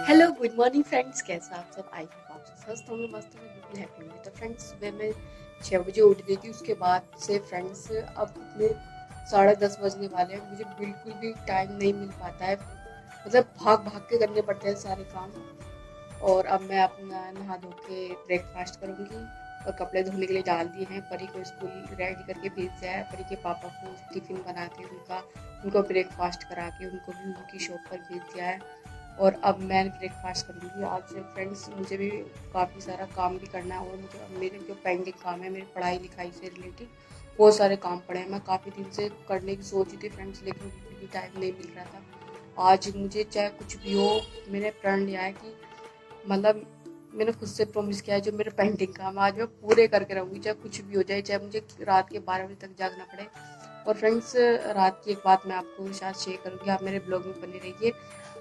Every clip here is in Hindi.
हेलो गुड मॉर्निंग फ्रेंड्स, कैसे आप सब? आई होप आप सब स्वस्थ होंगे, मस्त होंगे, बिल्कुल हैप्पी होंगे। तो फ्रेंड्स, सुबह में 6 बजे उठ गई थी। उसके बाद से फ्रेंड्स अब इतने 10:30 बजने वाले हैं, मुझे बिल्कुल भी टाइम नहीं मिल पाता है। मतलब भाग भाग के करने पड़ते हैं सारे काम। और अब मैं अपना नहा धो के ब्रेकफास्ट करूँगी और कपड़े धोने के लिए डाल दिए हैं। परी को स्कूल रेडी करके भेज दिया है। परी के पापा को टिफ़िन बना के उनको ब्रेकफास्ट करा के उनको भी उनकी शॉप पर भेज दिया है। और अब मैं ब्रेकफास्ट करूँगी। आज फ्रेंड्स मुझे भी काफ़ी सारा काम भी करना है और मुझे अब मेरे जो पेंडिंग काम है मेरी पढ़ाई लिखाई से रिलेटेड बहुत सारे काम पड़े हैं। मैं काफ़ी दिन से करने की सोच रही थी फ्रेंड्स, लेकिन बिल्कुल भी टाइम नहीं मिल रहा था। आज मुझे चाहे कुछ भी हो, मैंने प्रण लिया है कि मतलब मैंने खुद से प्रॉमिस किया है जो मेरे पेंडिंग काम आज मैं पूरे करके रहूँगी, चाहे कुछ भी हो जाए, चाहे मुझे रात के 12 बजे तक जागना पड़े। और फ्रेंड्स, रात की एक बात मैं आपको साथ शेयर करूँगी, आप मेरे ब्लॉग में बने रहिए,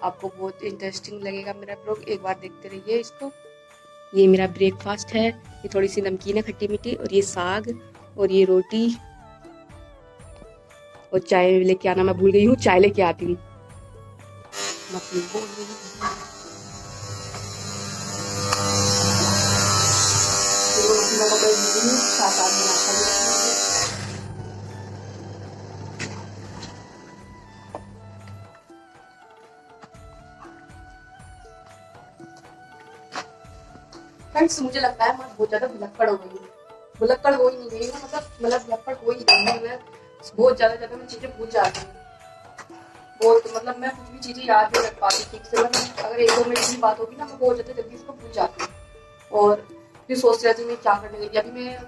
आपको बहुत इंटरेस्टिंग लगेगा मेरा ब्लॉग, एक बार देखते रहिए इसको। ये मेरा ब्रेकफास्ट है, ये थोड़ी सी नमकीन है खट्टी मीठी, और ये साग और ये रोटी और चाय लेके आना मैं भूल गई हूँ, चाय लेके आती हूँ। सात आठ नाश्ता भी रखना। फ्रेंड्स, मुझे लगता है मैं बहुत ज़्यादा भुलक्कड़ हो गई हूँ। भुलक्कड़ हो ही नहीं गई हूँ, मतलब भुलक्कड़ हो ही नहीं हूँ मैं। बहुत ज़्यादा मैं चीज़ें भूल जाती हूँ। बहुत मतलब मैं कुछ भी चीज़ें याद नहीं रख पाती ठीक से। मतलब अगर 1-2 मिनट की बात होगी ना, मैं बहुत ज़्यादा जल्दी उसको भूल जाती हूँ। और फिर सोचती रहती हूँ मैं क्या करने गई। अभी मैं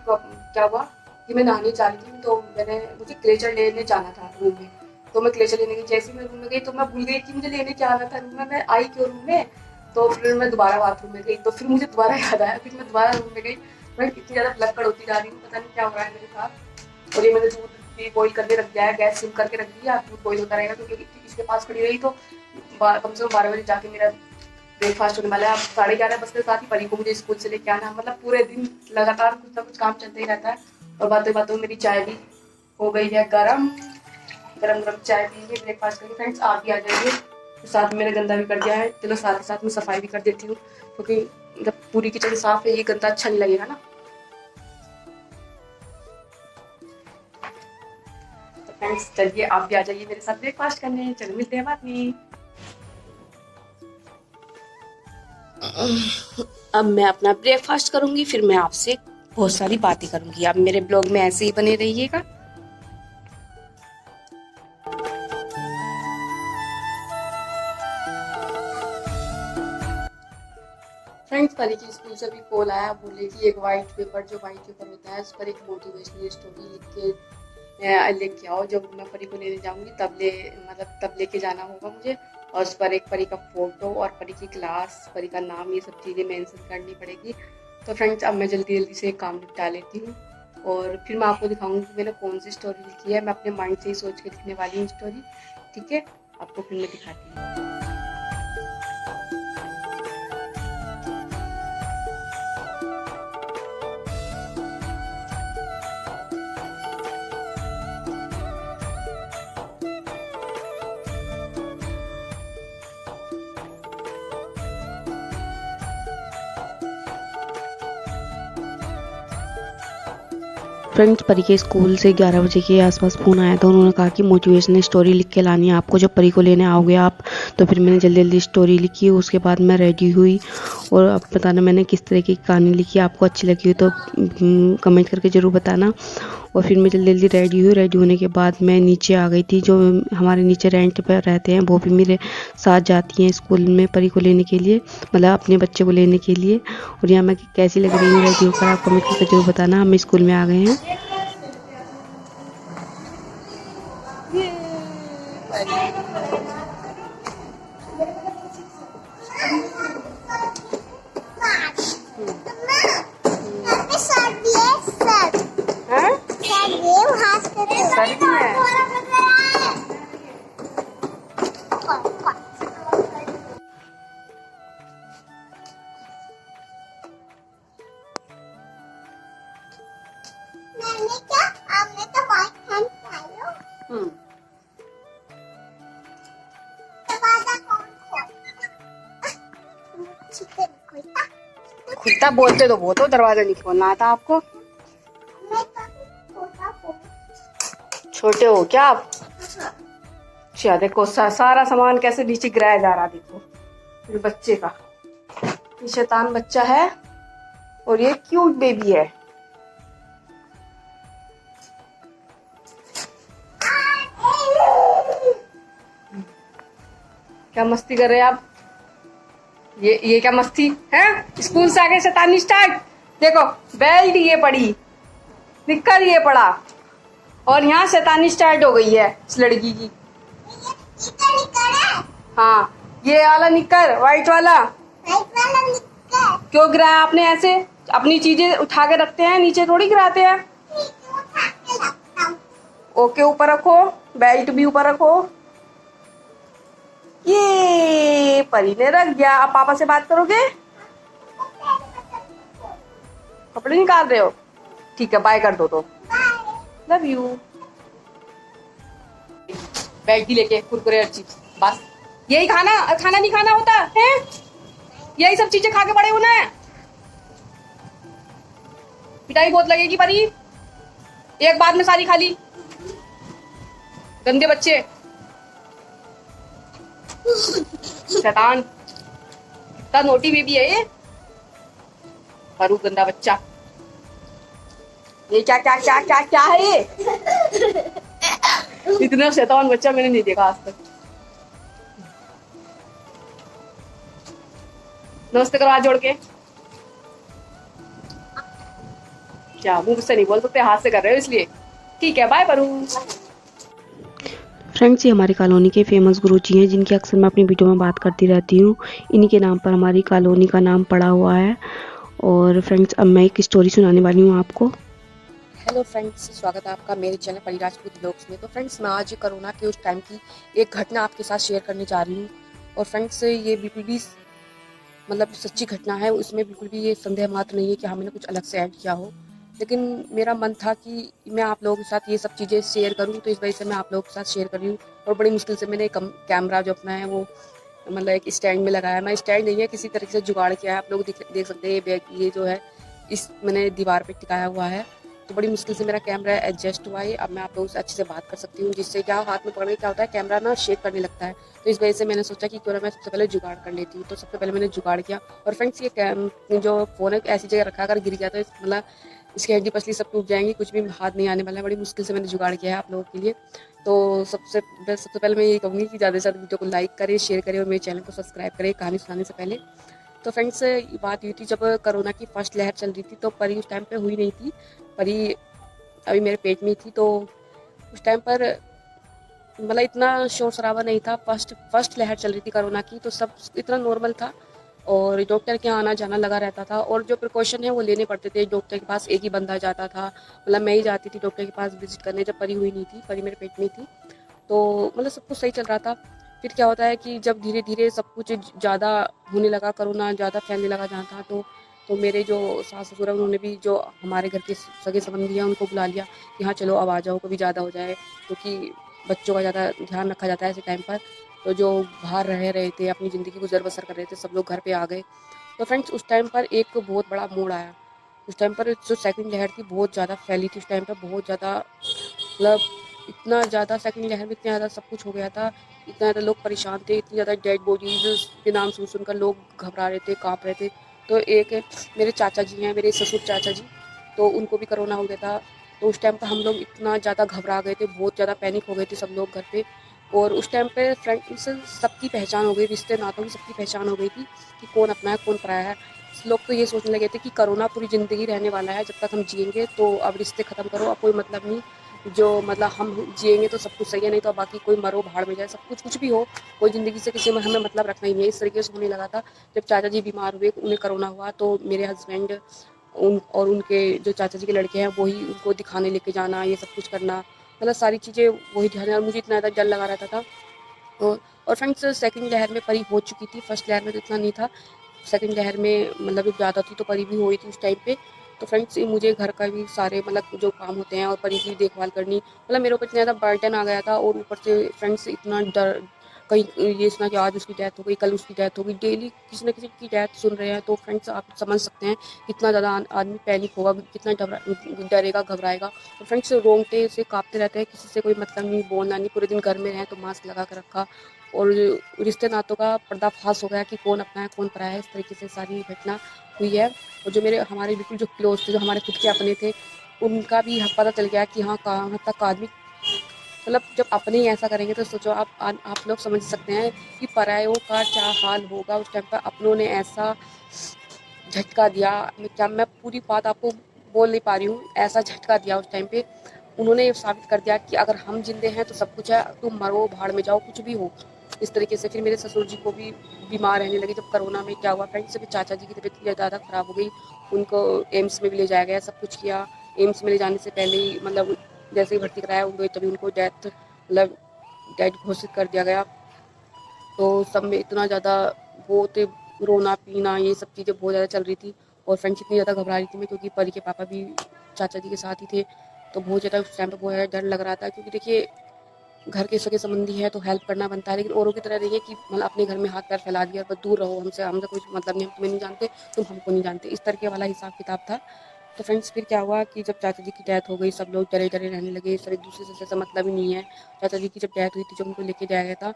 क्या हुआ कि मैं नहाने जा रही थी, तो मुझे क्लेचर लेने जाना था रूम में। तो मैं क्लेचर लेने गई, जैसे ही मैं रूम में गई तो मैं भूल गई कि मुझे लेने क्या आना था रूम में। मैं आई क्यों रूम में? तो फिर मैं दोबारा बाथरूम में गई, तो फिर मुझे दोबारा याद आया, फिर मैं दोबारा रूम में गई। मैं इतनी ज़्यादा भुलक्कड़ होती जा रही हूँ, पता नहीं क्या हो रहा है मेरे साथ। और ये मैंने दूध भी बॉईल करके रख दिया है, गैस सिम करके रख दिया, दूध बॉईल होता रहेगा, क्योंकि इसके पास खड़ी रही तो कम से कम 12 बजे जाके मेरा ब्रेकफास्ट होने वाला है। अब 11:30 बजते साथ ही परी को मुझे स्कूल से लेके आना। मतलब पूरे दिन लगातार कुछ ना कुछ काम चलता ही रहता है। और बातों बातों में मेरी चाय भी हो गई है गरम। गरम गरम चाय पीएंगे ब्रेकफास्ट करके। फ्रेंड्स, आप भी आ जाइए। तो साथ में मैंने गंदा भी कर दिया है, चलो साथ ही साथ में सफाई भी कर देती हूँ, क्योंकि जब पूरी किचन साफ है ये गंदा अच्छा नहीं लगेगा ना। तो फ्रेंड्स, चलिए आप भी आ जाइए मेरे साथ ब्रेकफास्ट करने। चलो मिलते हैं बाद में। अब मैं अपना ब्रेकफास्ट करूंगी, फिर मैं आपसे बहुत सारी बातें करूंगी। आप मेरे ब्लॉग में ऐसे ही बने रहिएगा। फ्रेंड्स, परी की स्कूल से भी कॉल आया, बोले कि एक वाइट पेपर होता है, उस पर एक मोटिवेशनल स्टोरी लिख के लेके आओ। जब मैं परी को लेने जाऊंगी तब लेके जाना होगा मुझे। और उस पर एक परी का फोटो और परी की क्लास, परी का नाम, ये सब चीज़ें मेंशन करनी पड़ेगी। तो फ्रेंड्स, अब मैं जल्दी जल्दी से काम निपटा लेती हूँ और फिर मैं आपको दिखाऊंगी कि मैंने कौन सी स्टोरी लिखी है। मैं अपने माइंड से ही सोच के लिखने वाली हूँ स्टोरी, ठीक है? आपको फिर मैं दिखाती हूँ। फ्रेंड्स, परी के स्कूल से 11 बजे के आसपास फ़ोन आया था। उन्होंने कहा कि मोटिवेशनल स्टोरी लिख के लानी है आपको, जब परी को लेने आओगे आप। तो फिर मैंने जल्दी जल्दी स्टोरी लिखी। उसके बाद मैं रेडी हुई और अब बताना मैंने किस तरह की कहानी लिखी। आपको अच्छी लगी हो तो कमेंट करके ज़रूर बताना। और फिर मैं जल्दी जल्दी रेडी हुई। रेडी होने के बाद मैं नीचे आ गई थी। जो हमारे नीचे रेंट पर रहते हैं वो भी मेरे साथ जाती हैं स्कूल में परी को लेने के लिए, मतलब अपने बच्चे को लेने के लिए। और यहाँ मैं कैसी लग रही हूँ रेडी होकर, आप कमेंट करके जरूर बताना। हम स्कूल में आ गए हैं। सर्दी है। हम्म तब बोलते तो बहुत हो, दरवाजा नहीं खोलना आता आपको। छोटे हो क्या आप? अच्छा देखो सारा सामान कैसे नीचे गिराया जा रहा, देखो ये बच्चे का, ये शैतान बच्चा है और ये क्यूट बेबी है। क्या मस्ती कर रहे हैं आप? ये क्या मस्ती है? स्कूल से आगे शैतानी स्टार्ट। देखो बेल्ट ये पड़ी, निक्कर ये पड़ा और यहाँ शैतानी स्टार्ट हो गई है इस लड़की की। हाँ ये वाला निक्कर, व्हाइट वाला क्यों गिराया आपने? ऐसे अपनी चीजें उठा के रखते हैं, नीचे थोड़ी गिराते हैं। ओके ऊपर रखो, बेल्ट भी ऊपर रखो। ये परी ने रख दिया। आप पापा से बात करोगे? कपड़े निकाल रहे हो? ठीक है बाय कर दो तो। Love you. बेल्ट ही लेके कुरकुरे हर चीज, बस यही खाना नहीं खाना होता है, यही सब चीजें खा के बड़े होना है। पिटाई बहुत लगेगी परी, एक बार में सारी खा ली। गंदे बच्चे, शैतान, इतना नोटी बेबी है ये। परू गंदा बच्चा, ये क्या क्या क्या क्या क्या है ये? इतना शैतान बच्चा मैंने नहीं देखा आज तक। नमस्ते करो हाथ जोड़ के। क्या मुंह से नहीं बोल सकते, हाथ से कर रहे हो इसलिए। ठीक है बाय परू। फ्रेंड्स ये हमारी कॉलोनी के फेमस गुरुजी हैं जिनकी अक्सर मैं अपनी वीडियो में बात करती रहती हूँ। इन्हीं के नाम पर हमारी कॉलोनी का नाम पड़ा हुआ है। और फ्रेंड्स अब मैं एक स्टोरी सुनाने वाली हूँ आपको। हेलो फ्रेंड्स, स्वागत है आपका मेरे चैनल परी राजपूत ब्लॉग्स में। तो फ्रेंड्स मैं आज कोरोना के उस टाइम की एक घटना आपके साथ शेयर करने जा रही हूँ। और फ्रेंड्स ये बिल्कुल भी मतलब सच्ची घटना है, उसमें बिल्कुल भी ये संदेह मात्र नहीं है कि हाँ मैंने कुछ अलग से ऐड किया हो। लेकिन मेरा मन था कि मैं आप लोगों के साथ ये सब चीज़ें शेयर करूँ, तो इस वजह से मैं आप लोगों के साथ शेयर कर रही हूँ। और बड़ी मुश्किल से मैंने कैमरा जो अपना है वो मतलब एक स्टैंड में लगाया। मैं स्टैंड नहीं है, किसी तरीके से जुगाड़ किया है। आप लोग देख सकते हैं ये जो है इस मैंने दीवार पे टिकाया हुआ है। तो बड़ी मुश्किल से मेरा कैमरा एडजस्ट हुआ है। अब मैं आप लोगों से अच्छे से बात कर सकती हूँ, जिससे क्या हाथ में पकड़ के क्या होता है, कैमरा ना शेक करने लगता है। तो इस वजह से मैंने सोचा कि क्यों ना मैं सबसे पहले जुगाड़ कर लेती हूँ। तो सबसे पहले मैंने जुगाड़ किया। और फ्रेंड्स ये जो फ़ोन है ऐसी जगह रखा, अगर गिर गया तो मतलब इसकी हड्डी पसली सब टूट जाएंगी, कुछ भी हाथ नहीं आने वाला है। बड़ी मुश्किल से मैंने जुगाड़ किया है आप लोगों के लिए। तो सबसे पहले मैं यही कहूँगी कि ज़्यादा से ज़्यादा वीडियो को लाइक करें, शेयर करें और मेरे चैनल को सब्सक्राइब करें कहानी सुनाने से पहले। तो फ्रेंड्स बात ये थी, जब कोरोना की फर्स्ट लहर चल रही थी तो परी उस टाइम पे हुई नहीं थी। परी अभी मेरे पेट में थी। तो उस टाइम पर मतलब इतना शोर शराबा नहीं था। फर्स्ट लहर चल रही थी कोरोना की, तो सब इतना नॉर्मल था और डॉक्टर के यहाँ आना जाना लगा रहता था। और जो प्रिकॉशन है वो लेने पड़ते थे। डॉक्टर के पास एक ही बंदा जाता था, मतलब मैं ही जाती थी डॉक्टर के पास विजिट करने। जब परी हुई नहीं थी, परी मेरे पेट में थी, तो मतलब सब कुछ सही चल रहा था। फिर क्या होता है कि जब धीरे धीरे सब कुछ ज़्यादा होने लगा, कोरोना ज़्यादा फैलने लगा जहाँ था, तो मेरे जो सास ससुर है उन्होंने भी जो हमारे घर के सगे संबंधी हैं उनको बुला लिया कि हाँ चलो अब आ जाओ, कभी ज़्यादा हो जाए, क्योंकि बच्चों का ज़्यादा ध्यान रखा जाता है ऐसे टाइम पर। तो जो बाहर रह रहे थे, अपनी ज़िंदगी गुजर बसर कर रहे थे, सब लोग घर पे आ गए। तो फ्रेंड्स उस टाइम पर एक बहुत बड़ा मोड़ आया। उस टाइम पर जो सेकंड लहर थी बहुत ज़्यादा फैली थी। उस टाइम पर बहुत ज़्यादा मतलब इतना ज़्यादा सेकंड लहर में इतना ज़्यादा सब कुछ हो गया था। इतना ज़्यादा लोग परेशान थे, इतनी ज़्यादा डेड बॉडीज के नाम सुनकर लोग घबरा रहे थे, काँप रहे थे। तो एक मेरे चाचा जी हैं, मेरे ससुर चाचा जी, तो उनको भी कोरोना हो गया था। तो उस टाइम पर हम लोग इतना ज़्यादा घबरा गए थे, बहुत ज़्यादा पैनिक हो गए थे सब लोग घर पे। और उस टाइम पे फ्रेंड्स सबकी पहचान हो गई, रिश्ते नातों की सबकी पहचान हो गई थी कि कौन अपना है कौन पराया है। लोग तो ये सोचने लगे थे कि कोरोना पूरी ज़िंदगी रहने वाला है, जब तक हम जिएंगे तो अब रिश्ते ख़त्म करो, अब कोई मतलब नहीं, जो मतलब हम जिएंगे तो सब कुछ सही है, नहीं तो बाकी कोई मरो भाड़ में जाए, सब कुछ भी हो, कोई ज़िंदगी से किसी में हमें मतलब रखना ही नहीं है। इस तरीके से होने लगा था। जब चाचा जी बीमार हुए, उन्हें कोरोना हुआ, तो मेरे हस्बैंड और उनके जो चाचा जी के लड़के हैं वही उनको दिखाने लेके जाना, ये सब कुछ करना, मतलब सारी चीज़ें वही ध्यान। और मुझे इतना ज़्यादा डर लगा रहता था। और फ्रेंड्स सेकंड लहर में परी हो चुकी थी, फर्स्ट लहर में तो इतना नहीं था। सेकंड लहर में मतलब जब ज़्यादा थी तो परी भी हुई थी उस टाइम पे। तो फ्रेंड्स मुझे घर का भी सारे मतलब जो काम होते हैं और परी की देखभाल करनी, मतलब मेरे ऊपर इतना ज़्यादा बर्डन आ गया था। और ऊपर से फ्रेंड्स इतना कहीं ये सुना कि आज उसकी डेथ हो गई, कल उसकी डेथ हो गई, डेली किसी न किसी की डेथ सुन रहे हैं। तो फ्रेंड्स आप समझ सकते हैं कितना ज़्यादा आदमी पैनिक होगा, कितना डरेगा, घबराएगा। तो फ्रेंड्स रोंगटे से काँपते रहते हैं, किसी से कोई मतलब नहीं, बोलना नहीं, पूरे दिन घर में रहें तो मास्क लगा कर रखा। और रिश्ते नातों का पर्दाफाश हो गया कि कौन अपना है, कौन पराया है, इस तरीके से सारी घटना हुई है। और जो मेरे हमारे बिल्कुल जो क्लोज़ थे, जो हमारे खुद के अपने थे, उनका भी पता चल गया कि हाँ, कहाँ तक आदमी मतलब जब अपने ही ऐसा करेंगे तो सोचो आप लोग समझ सकते हैं कि परायों का क्या हाल होगा उस टाइम पर। अपनों ने ऐसा झटका दिया, मैं पूरी बात आपको बोल नहीं पा रही हूँ, ऐसा झटका दिया उस टाइम पे। उन्होंने ये साबित कर दिया कि अगर हम जिंदे हैं तो सब कुछ है, तुम मरो भाड़ में जाओ, कुछ भी हो, इस तरीके से। फिर मेरे ससुर जी को भी बीमार रहने लगे जब कोरोना में। क्या हुआ फ्रेंड्स, फिर चाचा जी की तबीयत ज़्यादा ख़राब हो गई, उनको एम्स में भी ले जाया गया, सब कुछ किया। एम्स में ले जाने से पहले ही मतलब जैसे ही भर्ती कराया उनको, तभी उनको डेथ मतलब डेड घोषित कर दिया गया। तो सब में इतना ज़्यादा बहुत रोना पीना ये सब चीज़ें बहुत ज़्यादा चल रही थी। और फ्रेंड्स इतनी ज़्यादा घबरा रही थी मैं, क्योंकि परी के पापा भी चाचा जी के साथ ही थे। तो बहुत ज़्यादा उस टाइम पर बहुत ज़्यादा डर लग रहा था, क्योंकि देखिए घर के सगे संबंधी है तो हेल्प करना बनता है, लेकिन औरों की तरह नहीं है कि मतलब अपने घर में हाथ पैर फैला दिया और बस दूर रहो, हमसे कोई मतलब नहीं, हम तुम्हें नहीं जानते, तुम हमको नहीं जानते, इस तरह के वाला हिसाब किताब था। तो फ्रेंड्स फिर क्या हुआ कि जब चाचा जी की डेथ हो गई, सब लोग डरे डरे रहने लगे, सब एक दूसरे से ऐसा मतलब ही नहीं है। चाचा जी की जब डेथ हुई थी, जब उनको लेके जाया गया था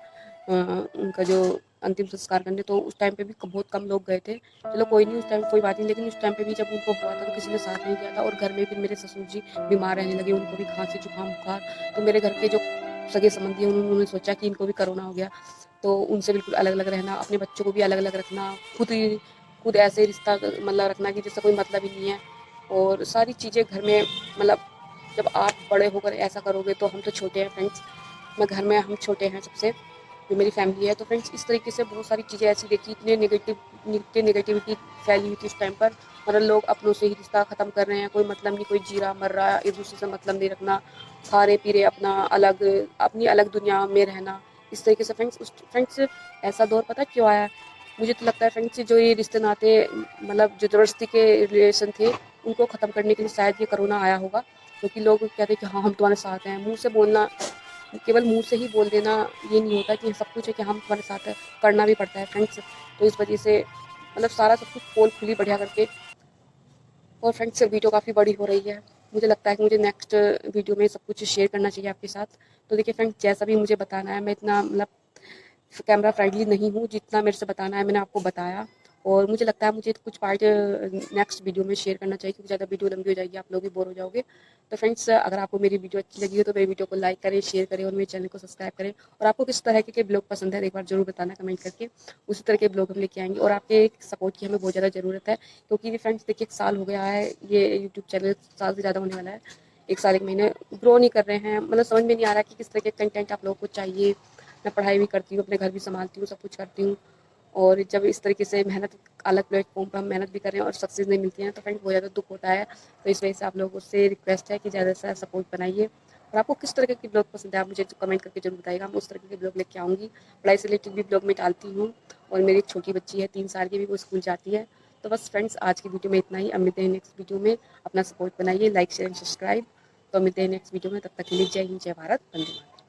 उनका जो अंतिम संस्कार करने, तो उस टाइम पे भी बहुत कम लोग गए थे। चलो कोई नहीं, उस टाइम कोई बात नहीं, लेकिन उस टाइम पे भी जब उनको हुआ था तो किसी ने साथ नहीं दिया था। और घर में भी मेरे ससुर जी बीमार रहने लगे, उनको भी खांसी जुकाम बुखार। तो मेरे घर के जो सगे संबंधी हैं उन्होंने सोचा कि इनको भी कोरोना हो गया, तो उनसे बिल्कुल अलग अलग रहना, अपने बच्चों को भी अलग अलग रखना, खुद ऐसे रिश्ता मतलब रखना कि जिससे कोई मतलब ही नहीं है। और सारी चीज़ें घर में मतलब जब आप बड़े होकर ऐसा करोगे तो हम तो छोटे हैं फ्रेंड्स, मैं घर में हम छोटे हैं सबसे, जो मेरी फैमिली है। तो फ्रेंड्स इस तरीके से बहुत सारी चीज़ें ऐसी देखी, इतनी नेगेटिविटी फैली हुई थी उस टाइम पर। मतलब लोग अपनों से ही रिश्ता ख़त्म कर रहे हैं, कोई मतलब नहीं, कोई जी रहा मर रहा, एक दूसरे से मतलब नहीं रखना, खा रहे पी रहे अपना अलग, अपनी अलग दुनिया में रहना, इस तरीके से। फ्रेंड्स ऐसा दौर पता क्यों आया है? मुझे तो लगता है फ्रेंड्स जो ये रिश्ते नाते मतलब जो ज़बरदस्ती के रिलेशन थे, उनको ख़त्म करने के लिए शायद ये कोरोना आया होगा। क्योंकि लोग कहते हैं कि हाँ हम तुम्हारे साथ हैं, मुंह से बोलना, केवल मुंह से ही बोल देना ये नहीं होता कि सब कुछ है कि हम तुम्हारे साथ है, करना भी पड़ता है फ्रेंड्स। तो इस वजह से मतलब सारा सब कुछ पोल खुली बढ़िया करके। और फ्रेंड्स वीडियो काफ़ी बड़ी हो रही है, मुझे लगता है कि मुझे नेक्स्ट वीडियो में सब कुछ शेयर करना चाहिए आपके साथ। तो देखिए फ्रेंड्स जैसा भी मुझे बताना है, मैं इतना मतलब कैमरा फ्रेंडली नहीं हूँ, जितना मेरे से बताना है मैंने आपको बताया। और मुझे लगता है मुझे कुछ पार्ट नेक्स्ट वीडियो में शेयर करना चाहिए, क्योंकि ज़्यादा वीडियो लंबी हो जाएगी, आप लोग भी बोर हो जाओगे। तो फ्रेंड्स अगर आपको मेरी वीडियो अच्छी लगी हो तो मेरी वीडियो को लाइक करें, शेयर करें और मेरे चैनल को सब्सक्राइब करें। और आपको किस तरह के ब्लॉग पसंद है एक बार जरूर बताना कमेंट करके, उसी तरह के ब्लॉग हम लेके आएंगे। और आपके सपोर्ट की हमें बहुत ज़्यादा ज़रूरत है, क्योंकि फ्रेंड्स देखिए 1 साल हो गया है, ये यूट्यूब चैनल साल से ज़्यादा होने वाला है, 1 साल 1 महीने ग्रो नहीं कर रहे हैं। मतलब समझ में नहीं आ रहा कि किस तरह के कंटेंट आप लोगों को चाहिए। मैं पढ़ाई भी करती हूँ, अपने घर भी संभालती हूँ, सब कुछ करती हूँ। और जब इस तरीके से मेहनत अलग प्लेटफॉर्म पर हम मेहनत भी कर रहे हैं और सक्सेस नहीं मिलती है तो फ्रेंड्स बहुत ज़्यादा दुख होता है। तो इस वजह से आप लोगों से रिक्वेस्ट है कि ज़्यादा से ज़्यादा सपोर्ट बनाइए। और आपको किस तरह के ब्लॉग पसंद है आप मुझे कमेंट करके जरूर बताइएगा, मैं उस तरह के ब्लॉग लेके आऊँगी। पढ़ाई से रिलेटेड भी ब्लॉग में डालती हूँ। और मेरी एक छोटी बच्ची है 3 साल की, भी वो स्कूल जाती है। तो बस फ्रेंड्स आज की वीडियो में इतना ही, अब मिलते हैं नेक्स्ट वीडियो में। अपना सपोर्ट बनाइए, लाइक शेयर एंड सब्सक्राइब। तो मिलते हैं नेक्स्ट वीडियो में, तब तक के लिए जय हिंद, जय भारत, वंदे मातरम।